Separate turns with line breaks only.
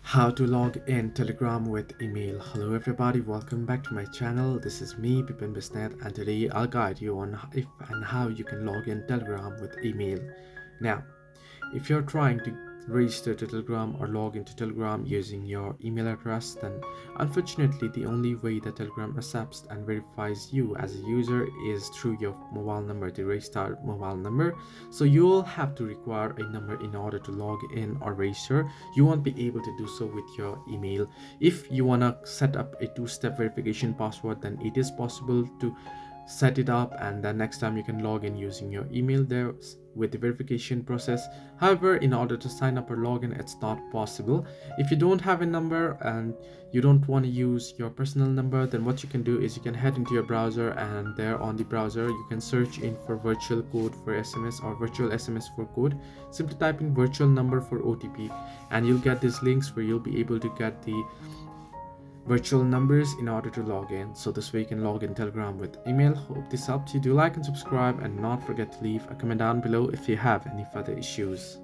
How to log in Telegram with email. Hello everybody, welcome back to my channel. This is me, Pipin Bisnet, and today I'll guide you on if and how you can log in Telegram with email. Now, if you're trying to register to Telegram or log into Telegram using your email address, then unfortunately the only way that Telegram accepts and verifies you as a user is through your mobile number, the registered mobile number. So you'll have to require a number in order to log in or register. You won't be able to do so with your email. If you want to set up a two-step verification password, then it is possible to set it up, and then next time you can log in using your email there with the verification process. However, in order to sign up or log in, it's not possible. If you don't have a number and you don't want to use your personal number, then what you can do is you can head into your browser, and there on the browser you can search in for virtual code for SMS or virtual SMS for code. Simply type in virtual number for OTP and you'll get these links where you'll be able to get the virtual numbers in order to log in. So this way you can log in Telegram with email. Hope this helped you. Do like and subscribe, and not forget to leave a comment down below if you have any further issues.